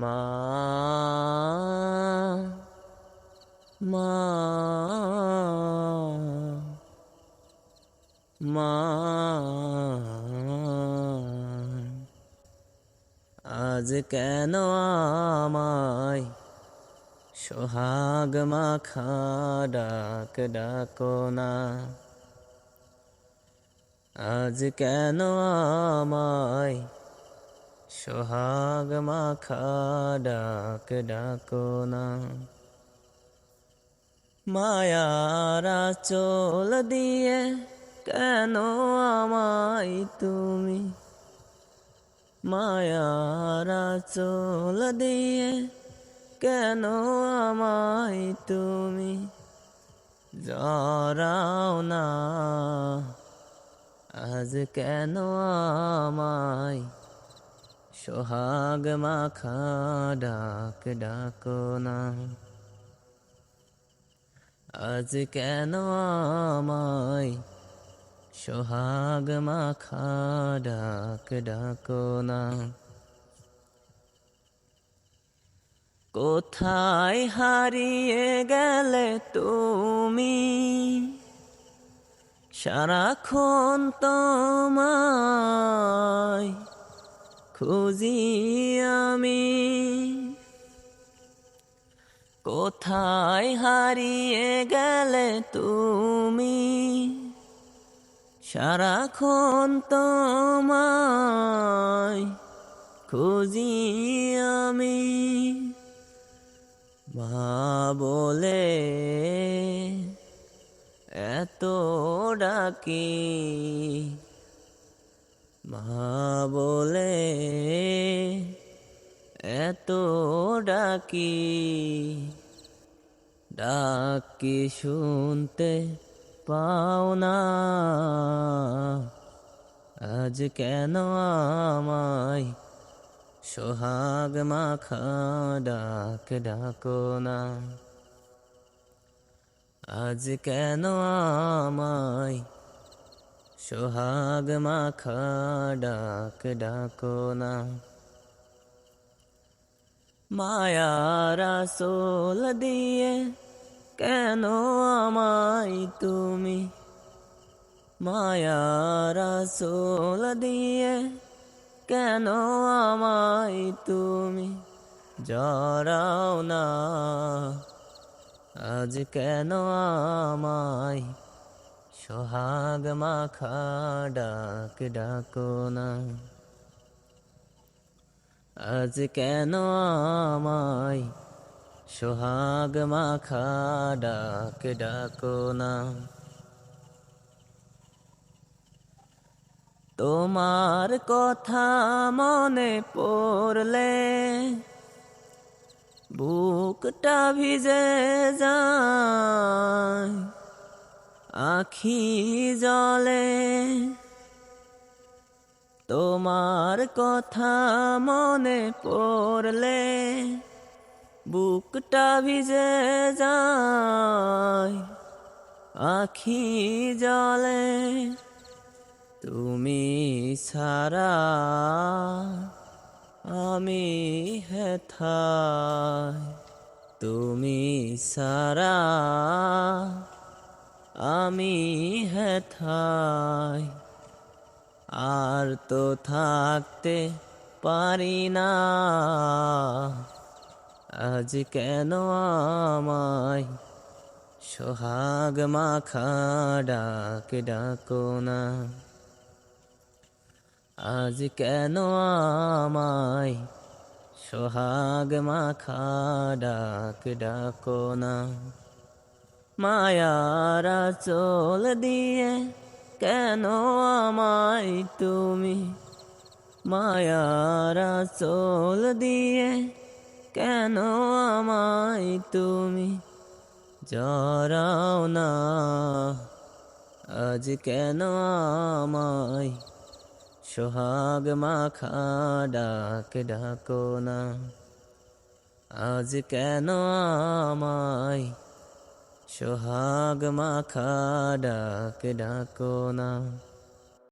মা মা মা আজ কেন আমায় সোহাগ মাখা ডাক ডাকো না। আজ কেন আমায় সোহাগ মাখা ডাক ডাকো না। মায়ার আঁচল দিয়ে কেন আমায় তুমি, মায়ার আঁচল দিয়ে কেন আমায় তুমি জড়াও না। আজ কেন আমায় সোহাগ মাখা ডাক ডাকো না। আজ কেন আমায় সোহাগ মাখা ডাক ডাকো না। কোথায় হারিয়ে গেলে তুমি, সারাক্ষণ তোমায় খুঁজি আমি। কোথায় হারিয়ে গেলে তুমি, সারাক্ষণ তোমায় খুঁজি আমি। মা বলে এত ডাকি, মা বলে এত ডাকি, ডাক কি শুনতে পাও না। আজ কেন আমায় সোহাগ মাখা ডাক ডাকো না। আজ কেন আমায় সোহাগ মাখা ডাক ডাকো না। মায়ার আঁচল দিয়ে কেন আমায় তুমি, মায়ার আঁচল দিয়ে কেন আমায় তুমি জড়াও না। আজ কেন আমায় সোহাগ মাখা ডাক ডাকো না। আজ কেন আমায় সোহাগ মাখা ডাক ডাকো না। তোমার কথা মনে পড়লে বুকটা ভিজে যায়, আখি জলে। তোমার কথা মনে পড়লে বুকটা ভিজে যায়, আখি জলে। তুমি ছাড়া আমি হেথায়, তুমি ছাড়া আমি হেথায়। আর তো থাকতে পারি না। আজ কেন আমায় সোহাগ মাখা ডাক ডাকো না। আজ কেন আমায় সোহাগ মাখা ডাক ডাকো না। মায়ার আঁচল দিয়ে কেন আমায় তুমি, মায়ার আঁচল দিয়ে কেন আমায় তুমি জড়াও না। আজ কেন আমায় সোহাগ মাখা ডাক ডাকো না। আজ কেন আমায় সোহাগ মাখা ডাক ডাকো না।